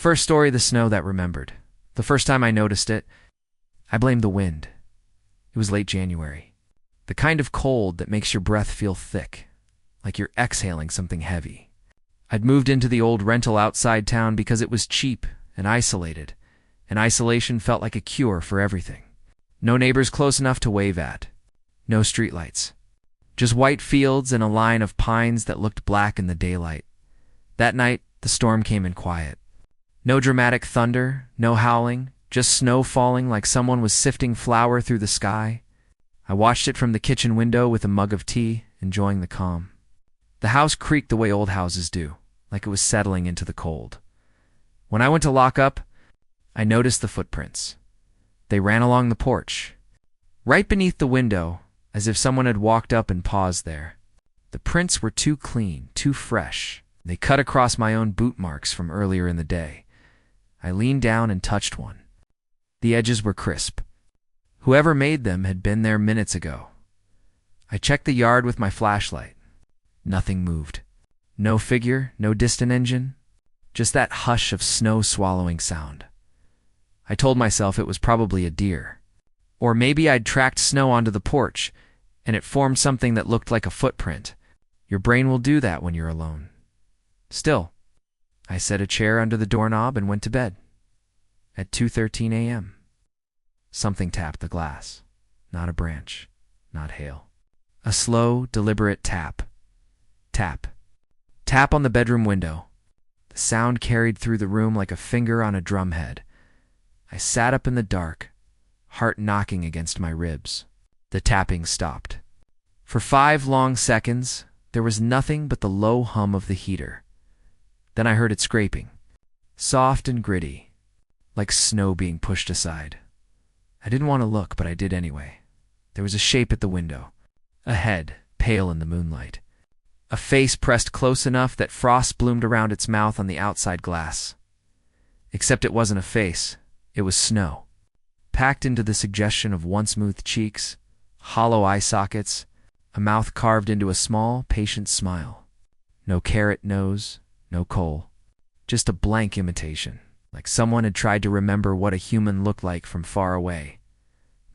First story, the snow that remembered. The first time I noticed it, I blamed the wind. It was late January. The kind of cold that makes your breath feel thick, like you're exhaling something heavy. I'd moved into the old rental outside town because it was cheap and isolated, and isolation felt like a cure for everything. No neighbors close enough to wave at. No streetlights. Just white fields and a line of pines that looked black in the daylight. That night, the storm came in quiet. No dramatic thunder, no howling, just snow falling like someone was sifting flour through the sky. I watched it from the kitchen window with a mug of tea, enjoying the calm. The house creaked the way old houses do, like it was settling into the cold. When I went to lock up, I noticed the footprints. They ran along the porch, right beneath the window, as if someone had walked up and paused there. The prints were too clean, too fresh. They cut across my own boot marks from earlier in the day. I leaned down and touched one. The edges were crisp. Whoever made them had been there minutes ago. I checked the yard with my flashlight. Nothing moved. No figure, no distant engine. Just that hush of snow-swallowing sound. I told myself it was probably a deer. Or maybe I'd tracked snow onto the porch, and it formed something that looked like a footprint. Your brain will do that when you're alone. Still, I set a chair under the doorknob and went to bed. At 2:13 a.m. Something tapped the glass. Not a branch, not hail. A slow, deliberate tap. Tap. Tap on the bedroom window. The sound carried through the room like a finger on a drumhead. I sat up in the dark, heart knocking against my ribs. The tapping stopped. For 5 long seconds, there was nothing but the low hum of the heater. Then I heard it scraping, soft and gritty, like snow being pushed aside. I didn't want to look, but I did anyway. There was a shape at the window, a head, pale in the moonlight. A face pressed close enough that frost bloomed around its mouth on the outside glass. Except it wasn't a face, it was snow, packed into the suggestion of once-smooth cheeks, hollow eye sockets, a mouth carved into a small, patient smile. No carrot nose, no kohl, just a blank imitation, like someone had tried to remember what a human looked like from far away.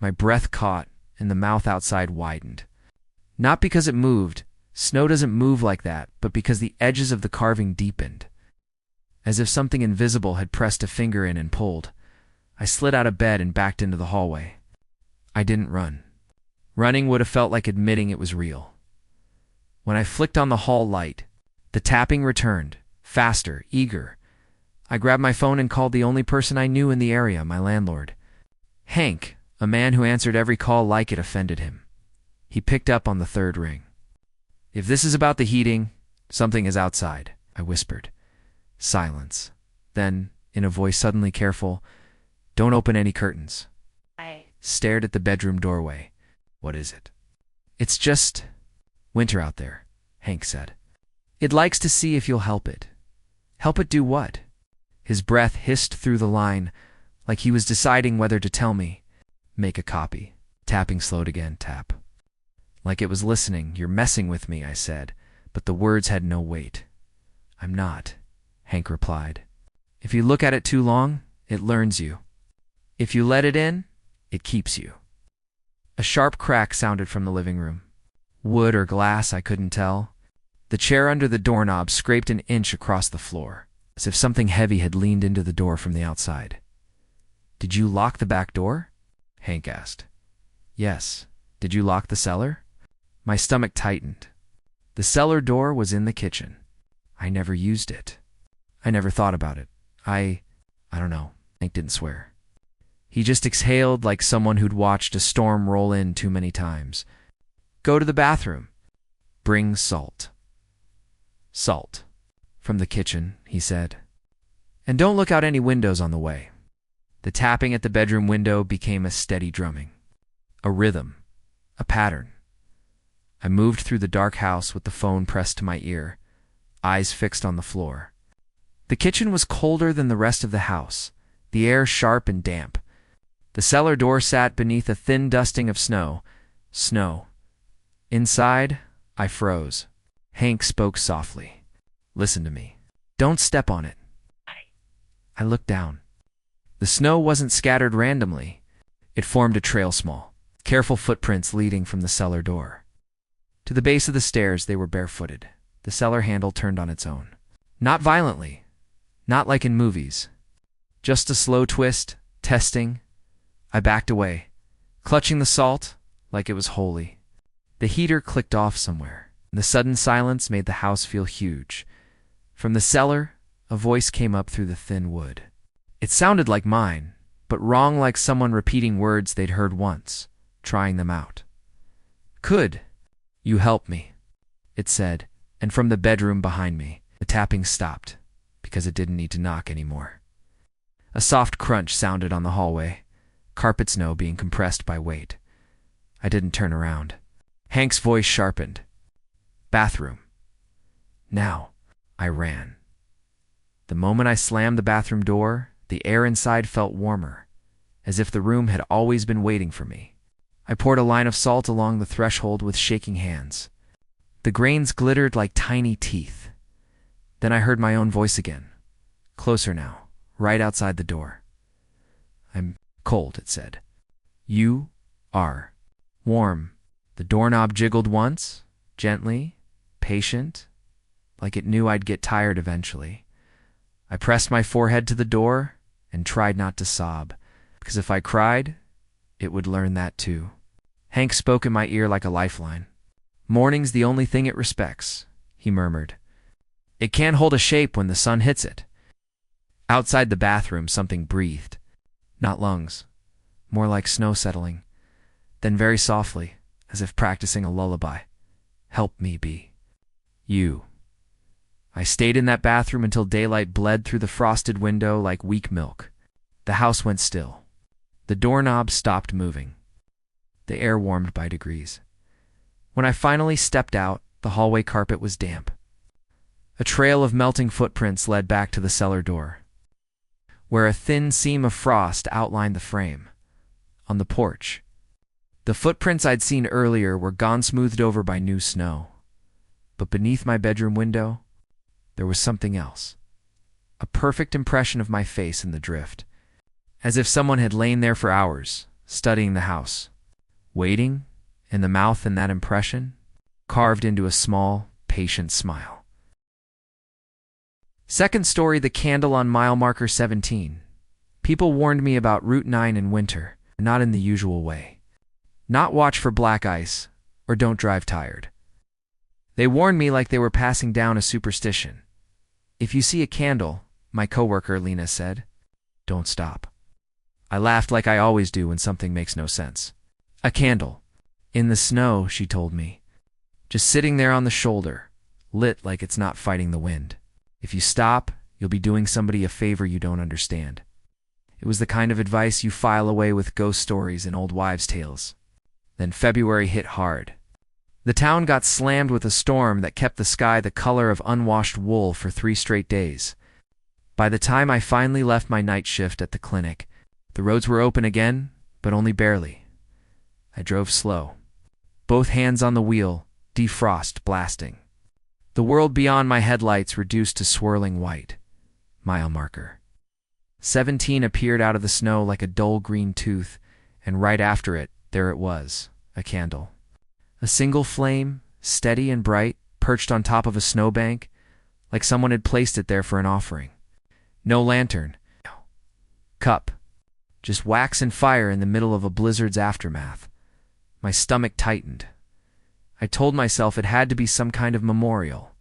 My breath caught, and the mouth outside widened. Not because it moved, snow doesn't move like that, but because the edges of the carving deepened. As if something invisible had pressed a finger in and pulled. I slid out of bed and backed into the hallway. I didn't run. Running would have felt like admitting it was real. When I flicked on the hall light, the tapping returned, faster, eager. I grabbed my phone and called the only person I knew in the area, my landlord. Hank, a man who answered every call like it offended him. He picked up on the 3rd ring. "If this is about the heating, something is outside," I whispered. Silence. Then, in a voice suddenly careful, "Don't open any curtains." I stared at the bedroom doorway. "What is it?" "It's just winter out there," Hank said. "It likes to see if you'll help it." "Help it do what?" His breath hissed through the line, like he was deciding whether to tell me. "Make a copy." Tapping slowed again, tap. Like it was listening. "You're messing with me," I said, but the words had no weight. "I'm not," Hank replied. "If you look at it too long, it learns you. If you let it in, it keeps you." A sharp crack sounded from the living room. Wood or glass, I couldn't tell. The chair under the doorknob scraped an inch across the floor, as if something heavy had leaned into the door from the outside. "Did you lock the back door?" Hank asked. "Yes. Did you lock the cellar?" My stomach tightened. The cellar door was in the kitchen. I never used it. I never thought about it. I don't know. Hank didn't swear. He just exhaled like someone who'd watched a storm roll in too many times. "Go to the bathroom. Bring salt." "Salt." From the kitchen, he said. "And don't look out any windows on the way." The tapping at the bedroom window became a steady drumming. A rhythm. A pattern. I moved through the dark house with the phone pressed to my ear, eyes fixed on the floor. The kitchen was colder than the rest of the house, the air sharp and damp. The cellar door sat beneath a thin dusting of snow. Snow. Inside, I froze. Hank spoke softly. "Listen to me. Don't step on it." I looked down. The snow wasn't scattered randomly. It formed a trail small, careful footprints leading from the cellar door. To the base of the stairs, they were barefooted. The cellar handle turned on its own. Not violently, not like in movies. Just a slow twist, testing. I backed away, clutching the salt like it was holy. The heater clicked off somewhere. The sudden silence made the house feel huge. From the cellar, a voice came up through the thin wood. It sounded like mine, but wrong, like someone repeating words they'd heard once, trying them out. "Could you help me?" it said, and from the bedroom behind me, the tapping stopped, because it didn't need to knock anymore. A soft crunch sounded on the hallway, carpet snow being compressed by weight. I didn't turn around. Hank's voice sharpened. "Bathroom." Now, I ran. The moment I slammed the bathroom door, the air inside felt warmer, as if the room had always been waiting for me. I poured a line of salt along the threshold with shaking hands. The grains glittered like tiny teeth. Then I heard my own voice again, closer now, right outside the door. "I'm cold," it said. "You are warm." The doorknob jiggled once, gently, patient, like it knew I'd get tired eventually. I pressed my forehead to the door and tried not to sob, because if I cried, it would learn that too. Hank spoke in my ear like a lifeline. "Morning's the only thing it respects," he murmured. "It can't hold a shape when the sun hits it." Outside the bathroom, something breathed. Not lungs, more like snow settling. Then very softly, as if practicing a lullaby, "Help me be you." I stayed in that bathroom until daylight bled through the frosted window like weak milk. The house went still. The doorknob stopped moving. The air warmed by degrees. When I finally stepped out, the hallway carpet was damp. A trail of melting footprints led back to the cellar door, where a thin seam of frost outlined the frame. On the porch, the footprints I'd seen earlier were gone, smoothed over by new snow. But beneath my bedroom window, there was something else. A perfect impression of my face in the drift, as if someone had lain there for hours, studying the house, waiting, and the mouth in that impression carved into a small, patient smile. Second story, the candle on mile marker 17. People warned me about Route 9 in winter, not in the usual way. Not watch for black ice, or don't drive tired. They warned me like they were passing down a superstition. "If you see a candle," my coworker Lena said, "don't stop." I laughed like I always do when something makes no sense. "A candle. In the snow," she told me. "Just sitting there on the shoulder, lit like it's not fighting the wind. If you stop, you'll be doing somebody a favor you don't understand." It was the kind of advice you file away with ghost stories and old wives' tales. Then February hit hard. The town got slammed with a storm that kept the sky the color of unwashed wool for 3 straight days. By the time I finally left my night shift at the clinic, the roads were open again, but only barely. I drove slow, both hands on the wheel, defrost blasting. The world beyond my headlights reduced to swirling white. Mile marker 17 appeared out of the snow like a dull green tooth, and right after it, there it was, a candle. A single flame, steady and bright, perched on top of a snowbank, like someone had placed it there for an offering. No lantern, no cup, just wax and fire in the middle of a blizzard's aftermath. My stomach tightened. I told myself it had to be some kind of memorial.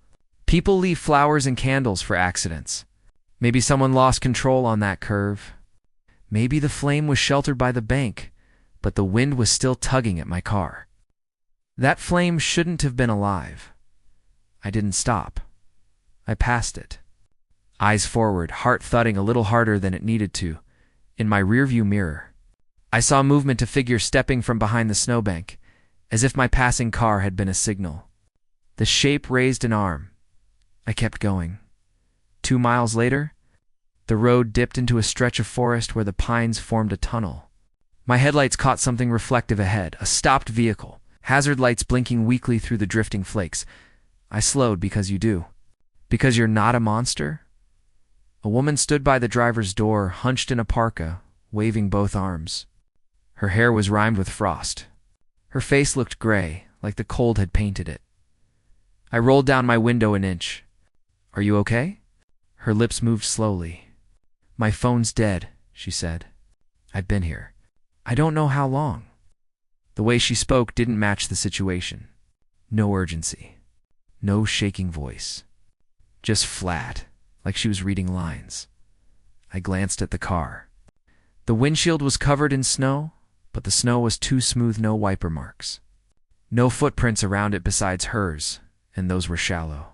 People leave flowers and candles for accidents. Maybe someone lost control on that curve. Maybe the flame was sheltered by the bank, but the wind was still tugging at my car. That flame shouldn't have been alive. I didn't stop. I passed it. Eyes forward, heart thudding a little harder than it needed to. In my rearview mirror, I saw movement, a figure stepping from behind the snowbank, as if my passing car had been a signal. The shape raised an arm. I kept going. 2 miles later, the road dipped into a stretch of forest where the pines formed a tunnel. My headlights caught something reflective ahead, a stopped vehicle, hazard lights blinking weakly through the drifting flakes. I slowed because you do. Because you're not a monster? A woman stood by the driver's door, hunched in a parka, waving both arms. Her hair was rimed with frost. Her face looked gray, like the cold had painted it. I rolled down my window an inch. "Are you okay?" Her lips moved slowly. "My phone's dead," she said. "I've been here. I don't know how long." The way she spoke didn't match the situation. No urgency. No shaking voice. Just flat, like she was reading lines. I glanced at the car. The windshield was covered in snow, but the snow was too smooth, no wiper marks. No footprints around it besides hers, and those were shallow.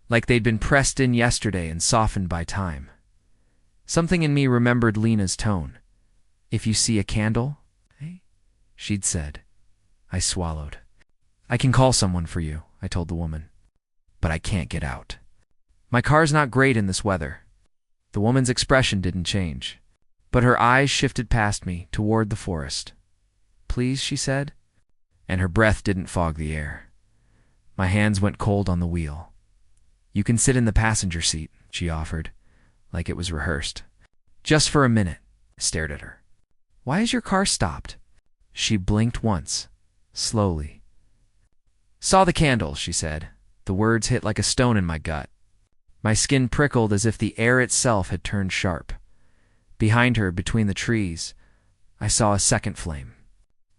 Like they'd been pressed in yesterday and softened by time. Something in me remembered Lena's tone. "If you see a candle," she'd said. I swallowed. "I can call someone for you," I told the woman. "But I can't get out. My car's not great in this weather." The woman's expression didn't change, but her eyes shifted past me toward the forest. "Please," she said, and her breath didn't fog the air. My hands went cold on the wheel. "You can sit in the passenger seat," she offered, like it was rehearsed. "Just for a minute." I stared at her. "Why is your car stopped?" She blinked once, slowly. "Saw the candle," she said. The words hit like a stone in my gut. My skin prickled as if the air itself had turned sharp. Behind her, between the trees, I saw a second flame.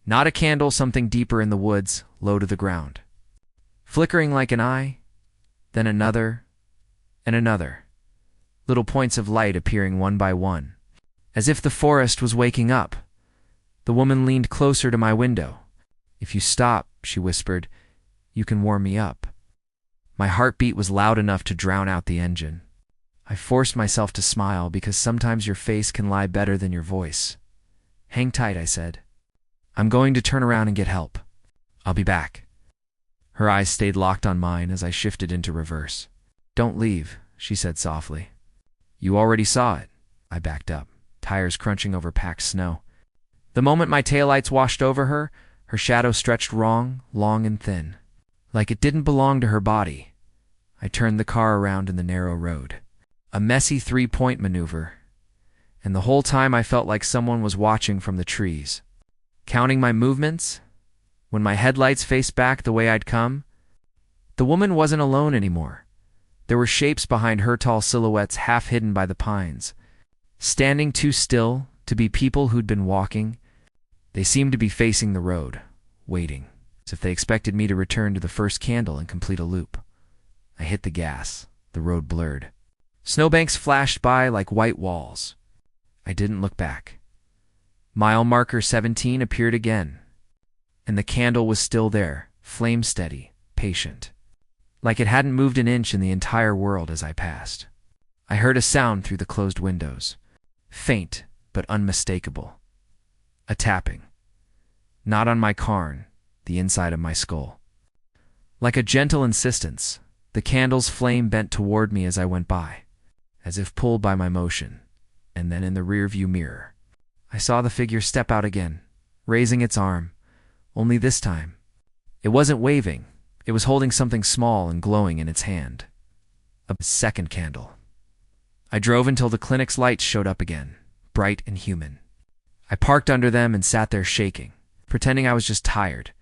Not a candle, something deeper in the woods, low to the ground. Flickering like an eye, then another, and another. Little points of light appearing one by one, as if the forest was waking up. The woman leaned closer to my window. "If you stop," she whispered, "you can warm me up." My heartbeat was loud enough to drown out the engine. I forced myself to smile because sometimes your face can lie better than your voice. "Hang tight," I said. "I'm going to turn around and get help. I'll be back." Her eyes stayed locked on mine as I shifted into reverse. "Don't leave," she said softly. "You already saw it." I backed up, tires crunching over packed snow. The moment my taillights washed over her, her shadow stretched long and thin, like it didn't belong to her body. I turned the car around in the narrow road. A messy three-point maneuver. And the whole time I felt like someone was watching from the trees, counting my movements. When my headlights faced back the way I'd come, the woman wasn't alone anymore. There were shapes behind her, tall silhouettes half hidden by the pines, standing too still to be people who'd been walking. They seemed to be facing the road, waiting, as if they expected me to return to the first candle and complete a loop. I hit the gas. The road blurred. Snowbanks flashed by like white walls. I didn't look back. Mile marker 17 appeared again, and the candle was still there, flame steady, patient, like it hadn't moved an inch in the entire world as I passed. I heard a sound through the closed windows, faint but unmistakable. A tapping. Not on my carn, the inside of my skull. Like a gentle insistence, the candle's flame bent toward me as I went by, as if pulled by my motion, and then in the rear-view mirror, I saw the figure step out again, raising its arm, only this time. It wasn't waving, it was holding something small and glowing in its hand. A second candle. I drove until the clinic's lights showed up again, bright and human. I parked under them and sat there shaking, pretending I was just tired.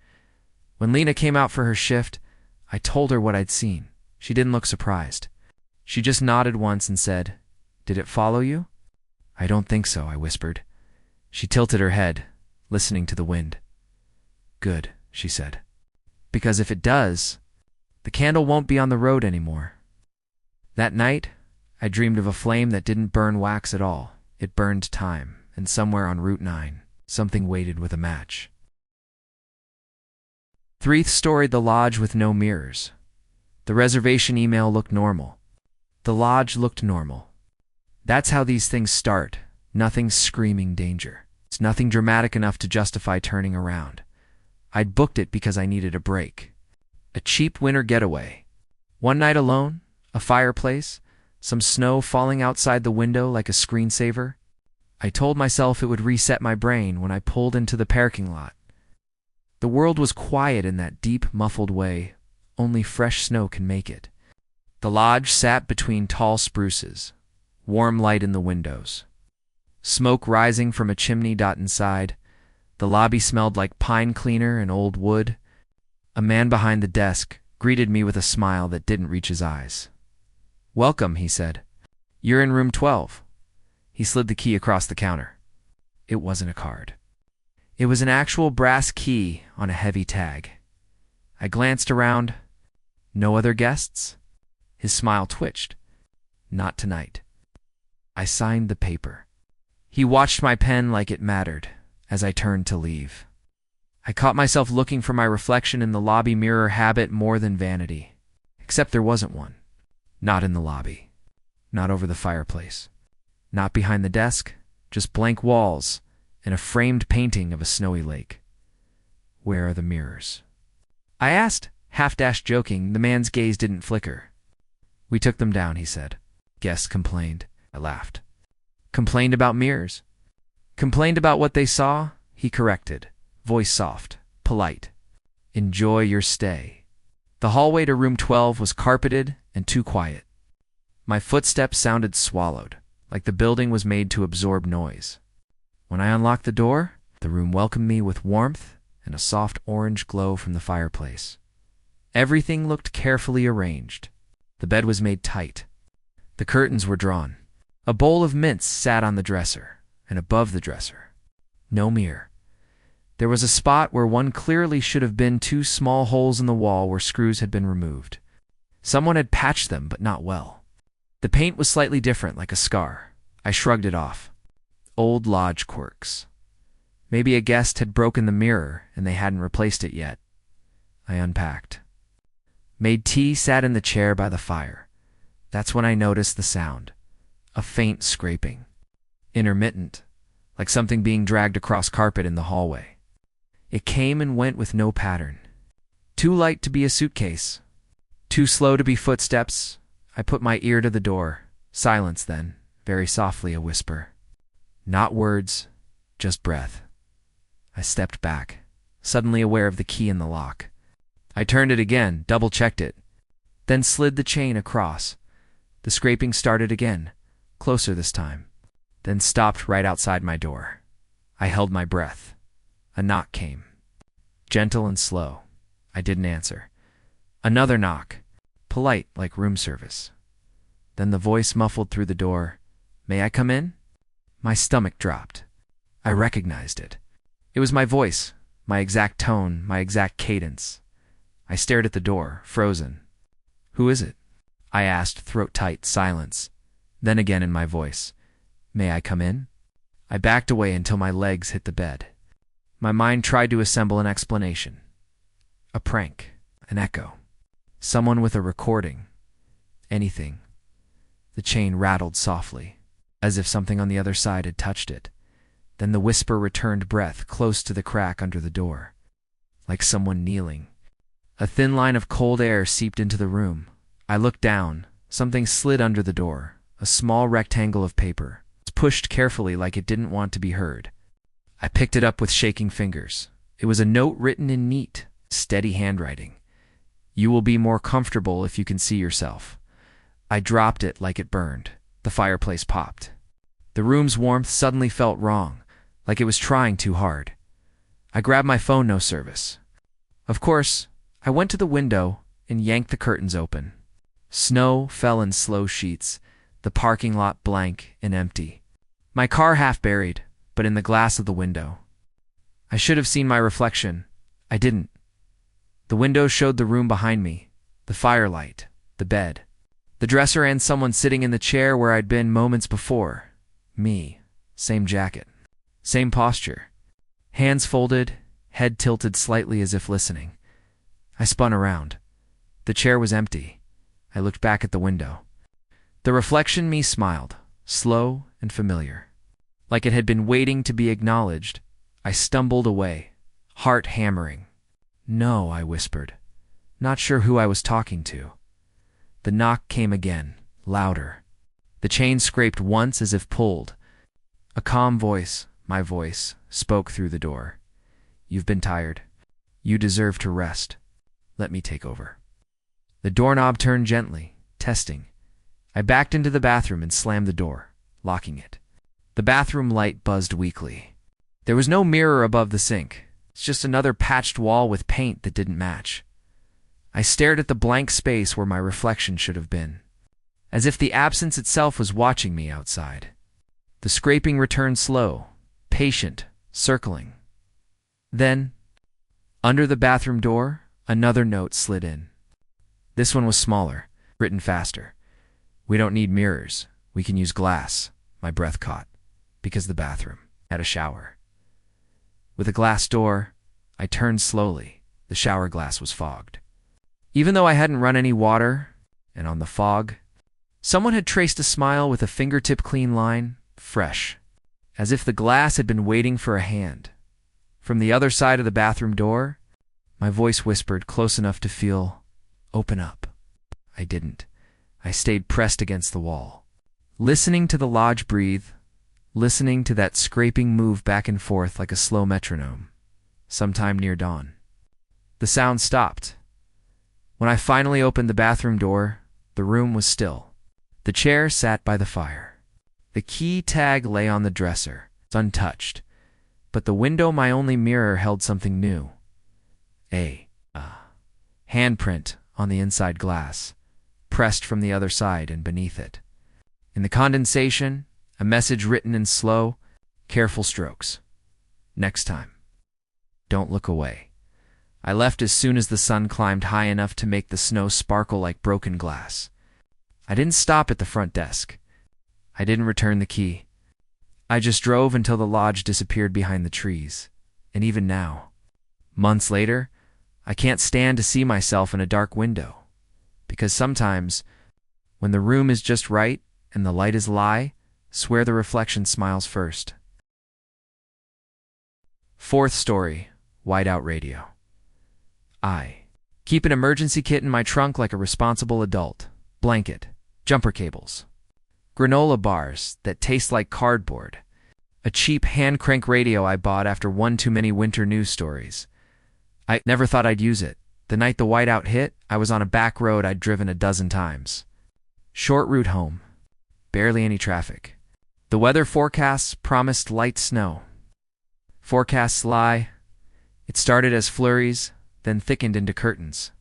When Lena came out for her shift, I told her what I'd seen. She didn't look surprised. She just nodded once and said, "Did it follow you?" "I don't think so," I whispered. She tilted her head, listening to the wind. "Good," she said. "Because if it does, the candle won't be on the road anymore." That night, I dreamed of a flame that didn't burn wax at all. It burned time, and somewhere on Route 9, something waited with a match. Threath storied the lodge with no mirrors. The reservation email looked normal. The lodge looked normal. That's how these things start. Nothing screaming danger. It's nothing dramatic enough to justify turning around. I'd booked it because I needed a break. A cheap winter getaway. One night alone, a fireplace, some snow falling outside the window like a screensaver. I told myself it would reset my brain when I pulled into the parking lot. The world was quiet in that deep, muffled way only fresh snow can make it. The lodge sat between tall spruces, warm light in the windows. Smoke rising from a chimney. Inside, the lobby smelled like pine cleaner and old wood. A man behind the desk greeted me with a smile that didn't reach his eyes. "Welcome," he said. "You're in room 12. He slid the key across the counter. It wasn't a card. It was an actual brass key on a heavy tag. I glanced around. No other guests? His smile twitched. Not tonight. I signed the paper. He watched my pen like it mattered as I turned to leave. I caught myself looking for my reflection in the lobby mirror, habit more than vanity. Except there wasn't one. Not in the lobby. Not over the fireplace. Not behind the desk. Just blank walls and a framed painting of a snowy lake. Where are the mirrors? I asked, half-dashed joking. The man's gaze didn't flicker. "We took them down," he said. "Guests complained." I laughed. "Complained about mirrors?" "Complained about what they saw," he corrected, voice soft, polite. "Enjoy your stay." The hallway to room 12 was carpeted and too quiet. My footsteps sounded swallowed, like the building was made to absorb noise. When I unlocked the door, the room welcomed me with warmth and a soft orange glow from the fireplace. Everything looked carefully arranged. The bed was made tight. The curtains were drawn. A bowl of mints sat on the dresser, and above the dresser, no mirror. There was a spot where one clearly should have been, two small holes in the wall where screws had been removed. Someone had patched them, but not well. The paint was slightly different, like a scar. I shrugged it off. Old lodge quirks. Maybe a guest had broken the mirror and they hadn't replaced it yet. I unpacked. Made tea sat in the chair by the fire. That's when I noticed the sound. A faint scraping. Intermittent, like something being dragged across carpet in the hallway. It came and went with no pattern. Too light to be a suitcase. Too slow to be footsteps. I put my ear to the door. Silence then, very softly a whisper. Not words, just breath. I stepped back, suddenly aware of the key in the lock. I turned it again, double-checked it, then slid the chain across. The scraping started again, closer this time, then stopped right outside my door. I held my breath. A knock came. Gentle and slow. I didn't answer. Another knock, polite like room service. Then the voice muffled through the door. "May I come in?" My stomach dropped. I recognized it. It was my voice, my exact tone, my exact cadence. I stared at the door, frozen. "Who is it?" I asked, throat tight, silence. Then again in my voice. "May I come in?" I backed away until my legs hit the bed. My mind tried to assemble an explanation. A prank, an echo, someone with a recording, anything. The chain rattled softly, as if something on the other side had touched it. Then the whisper returned, breath close to the crack under the door, like someone kneeling. A thin line of cold air seeped into the room. I looked down. Something slid under the door, a small rectangle of paper. It was pushed carefully like it didn't want to be heard. I picked it up with shaking fingers. It was a note written in neat, steady handwriting. "You will be more comfortable if you can see yourself." I dropped it like it burned. The fireplace popped. The room's warmth suddenly felt wrong, like it was trying too hard. I grabbed my phone, no service. Of course, I went to the window and yanked the curtains open. Snow fell in slow sheets, the parking lot blank and empty. My car half buried, but in the glass of the window. I should have seen my reflection. I didn't. The window showed the room behind me, the firelight, the bed, the dresser, and someone sitting in the chair where I'd been moments before. Me. Same jacket. Same posture. Hands folded, head tilted slightly as if listening. I spun around. The chair was empty. I looked back at the window. The reflection me smiled, slow and familiar. Like it had been waiting to be acknowledged. I stumbled away, heart hammering. "No," I whispered, not sure who I was talking to. The knock came again, louder. The chain scraped once as if pulled. A calm voice, my voice, spoke through the door. "You've been tired. You deserve to rest. Let me take over." The doorknob turned gently, testing. I backed into the bathroom and slammed the door, locking it. The bathroom light buzzed weakly. There was no mirror above the sink. It's just another patched wall with paint that didn't match. I stared at the blank space where my reflection should have been, as if the absence itself was watching me outside. The scraping returned slow, patient, circling. Then, under the bathroom door, another note slid in. This one was smaller, written faster. "We don't need mirrors. We can use glass." My breath caught, because the bathroom had a shower. With a glass door, I turned slowly. The shower glass was fogged. Even though I hadn't run any water, and on the fog, someone had traced a smile with a fingertip-clean line, fresh, as if the glass had been waiting for a hand. From the other side of the bathroom door, my voice whispered close enough to feel, "Open up." I didn't. I stayed pressed against the wall, listening to the lodge breathe, listening to that scraping move back and forth like a slow metronome, sometime near dawn. The sound stopped. When I finally opened the bathroom door, the room was still. The chair sat by the fire. The key tag lay on the dresser, untouched, but the window, my only mirror, held something new. A handprint on the inside glass, pressed from the other side and beneath it. In the condensation, a message written in slow, careful strokes. "Next time, don't look away." I left as soon as the sun climbed high enough to make the snow sparkle like broken glass. I didn't stop at the front desk. I didn't return the key. I just drove until the lodge disappeared behind the trees. And even now, months later, I can't stand to see myself in a dark window. Because sometimes, when the room is just right and the light is lie, swear the reflection smiles first. Fourth story, whiteout radio. I keep an emergency kit in my trunk like a responsible adult. Blanket, jumper cables, granola bars that taste like cardboard, a cheap hand crank radio I bought after one too many winter news stories. I never thought I'd use it. The night the whiteout hit, I was on a back road I'd driven a dozen times. Short route home. Barely any traffic. The weather forecasts promised light snow. Forecasts lie. It started as flurries, then thickened into curtains.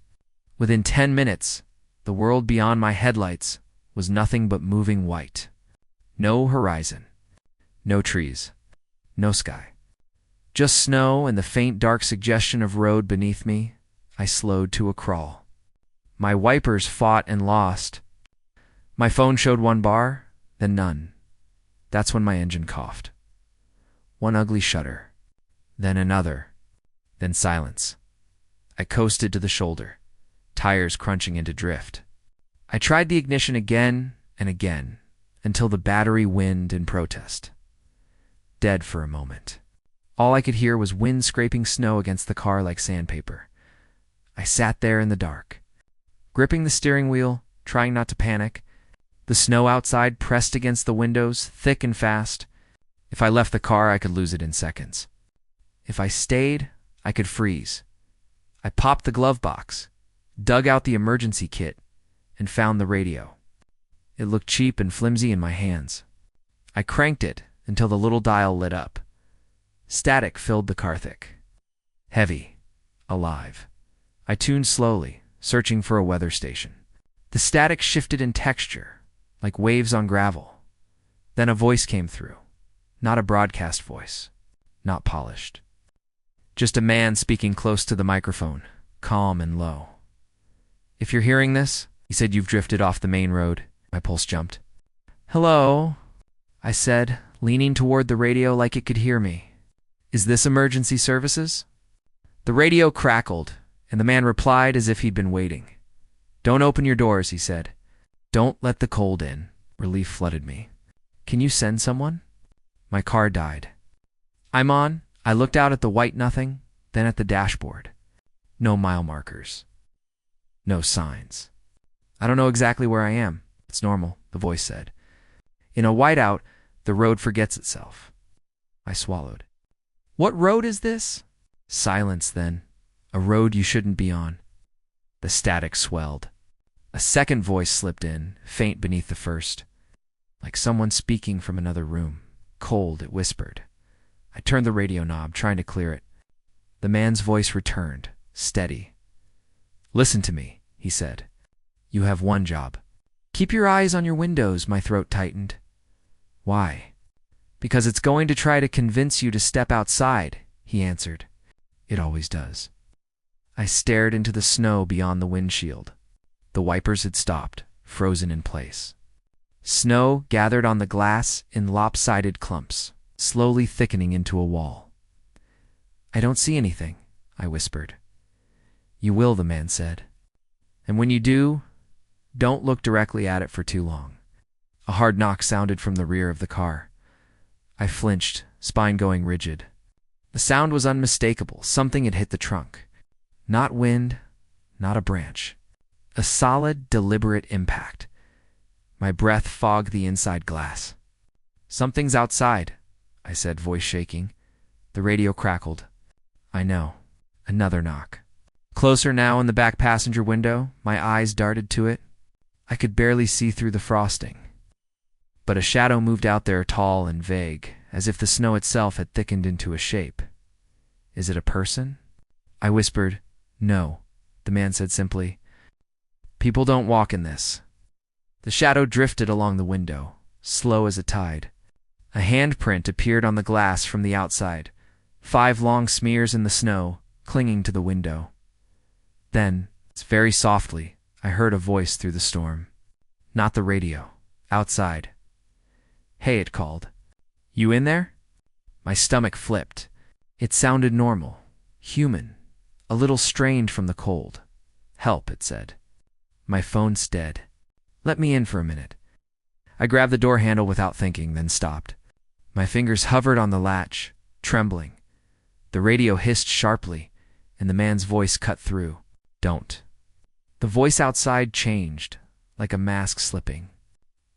Within 10 minutes, the world beyond my headlights was nothing but moving white. No horizon. No trees. No sky. Just snow and the faint dark suggestion of road beneath me. I slowed to a crawl. My wipers fought and lost. My phone showed one bar, then none. That's when my engine coughed. One ugly shudder, then another, then silence. I coasted to the shoulder, tires crunching into drift. I tried the ignition again and again, until the battery whined in protest. Dead for a moment. All I could hear was wind scraping snow against the car like sandpaper. I sat there in the dark, gripping the steering wheel, trying not to panic. The snow outside pressed against the windows, thick and fast. If I left the car, I could lose it in seconds. If I stayed, I could freeze. I popped the glove box, dug out the emergency kit, and found the radio. It looked cheap and flimsy in my hands. I cranked it until the little dial lit up. Static filled the car thick. Heavy. Alive. I tuned slowly, searching for a weather station. The static shifted in texture, like waves on gravel. Then a voice came through. Not a broadcast voice. Not polished. Just a man speaking close to the microphone, calm and low. "If you're hearing this," he said, "you've drifted off the main road." My pulse jumped. "Hello," I said, leaning toward the radio like it could hear me. "Is this emergency services?" The radio crackled, and the man replied as if he'd been waiting. "Don't open your doors," he said. "Don't let the cold in." Relief flooded me. "Can you send someone?" My car died. I'm on. I looked out at the white nothing, then at the dashboard. No mile markers. No signs. "I don't know exactly where I am. It's normal," the voice said. "In a whiteout, the road forgets itself." I swallowed. "What road is this?" Silence then. "A road you shouldn't be on." The static swelled. A second voice slipped in, faint beneath the first. Like someone speaking from another room. Cold, it whispered. I turned the radio knob, trying to clear it. The man's voice returned, steady. Listen to me, he said. You have one job. Keep your eyes on your windows, my throat tightened. Why? Because it's going to try to convince you to step outside, he answered. It always does. I stared into the snow beyond the windshield. The wipers had stopped, frozen in place. Snow gathered on the glass in lopsided clumps, slowly thickening into a wall. I don't see anything, I whispered. You will, the man said. And when you do, don't look directly at it for too long. A hard knock sounded from the rear of the car. I flinched, spine going rigid. The sound was unmistakable. Something had hit the trunk. Not wind, not a branch. A solid, deliberate impact. My breath fogged the inside glass. Something's outside, I said, voice shaking. The radio crackled. I know. Another knock. Closer now in the back passenger window, my eyes darted to it. I could barely see through the frosting. But a shadow moved out there, tall and vague, as if the snow itself had thickened into a shape. Is it a person? I whispered. No, the man said simply. People don't walk in this. The shadow drifted along the window, slow as a tide. A handprint appeared on the glass from the outside, 5 long smears in the snow, clinging to the window. Then, very softly, I heard a voice through the storm. Not the radio. Outside. Hey, it called. You in there? My stomach flipped. It sounded normal, human, a little strained from the cold. Help, it said. My phone's dead. Let me in for a minute. I grabbed the door handle without thinking, then stopped. My fingers hovered on the latch, trembling. The radio hissed sharply, and the man's voice cut through. Don't. The voice outside changed, like a mask slipping.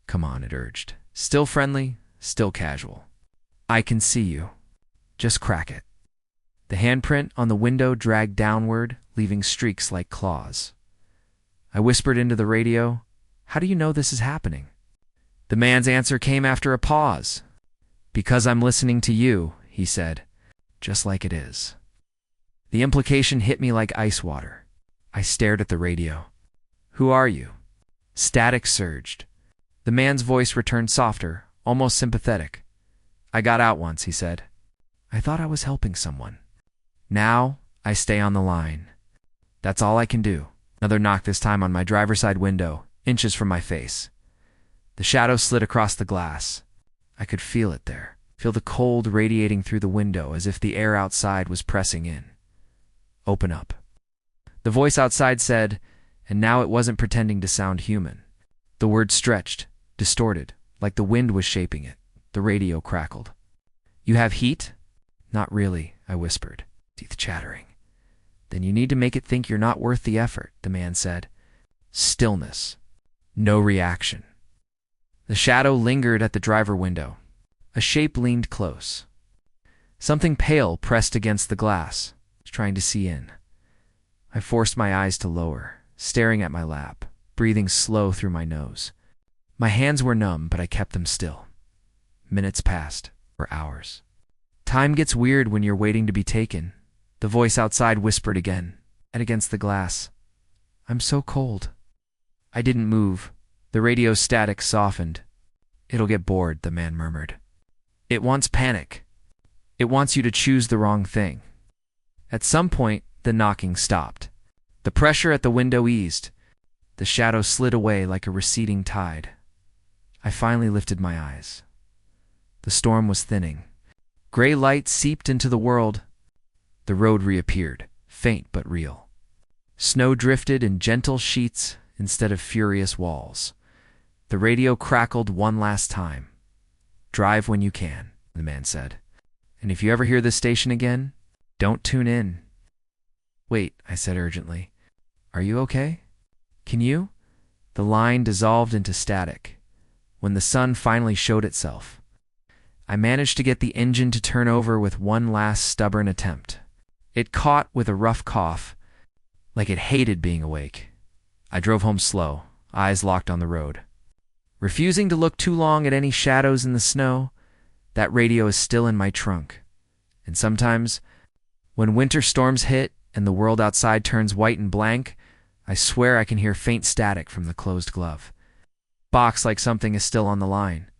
Come on, it urged. Still friendly, still casual. I can see you. Just crack it. The handprint on the window dragged downward, leaving streaks like claws. I whispered into the radio, How do you know this is happening? The man's answer came after a pause. Because I'm listening to you, he said, just like it is. The implication hit me like ice water. I stared at the radio. Who are you? Static surged. The man's voice returned softer, almost sympathetic. I got out once, he said. I thought I was helping someone. Now, I stay on the line. That's all I can do. Another knock, this time on my driver's side window, inches from my face. The shadow slid across the glass. I could feel it there. Feel the cold radiating through the window as if the air outside was pressing in. Open up. The voice outside said, and now it wasn't pretending to sound human. The word stretched, distorted, like the wind was shaping it. The radio crackled. You have heat? Not really, I whispered, teeth chattering. Then you need to make it think you're not worth the effort, the man said. Stillness. No reaction. The shadow lingered at the driver window. A shape leaned close. Something pale pressed against the glass, trying to see in. I forced my eyes to lower, staring at my lap, breathing slow through my nose. My hands were numb, but I kept them still. Minutes passed, or hours. Time gets weird when you're waiting to be taken. The voice outside whispered again, and against the glass. I'm so cold. I didn't move. The radio's static softened. It'll get bored, the man murmured. It wants panic. It wants you to choose the wrong thing. At some point, the knocking stopped. The pressure at the window eased. The shadow slid away like a receding tide. I finally lifted my eyes. The storm was thinning. Gray light seeped into the world. The road reappeared, faint but real. Snow drifted in gentle sheets instead of furious walls. The radio crackled one last time. Drive when you can, the man said. And if you ever hear this station again, don't tune in. Wait, I said urgently. Are you okay? Can you? The line dissolved into static. When the sun finally showed itself, I managed to get the engine to turn over with one last stubborn attempt. It caught with a rough cough, like it hated being awake. I drove home slow, eyes locked on the road. Refusing to look too long at any shadows in the snow, that radio is still in my trunk. And sometimes, when winter storms hit and the world outside turns white and blank, I swear I can hear faint static from the closed glove. Box like something is still on the line.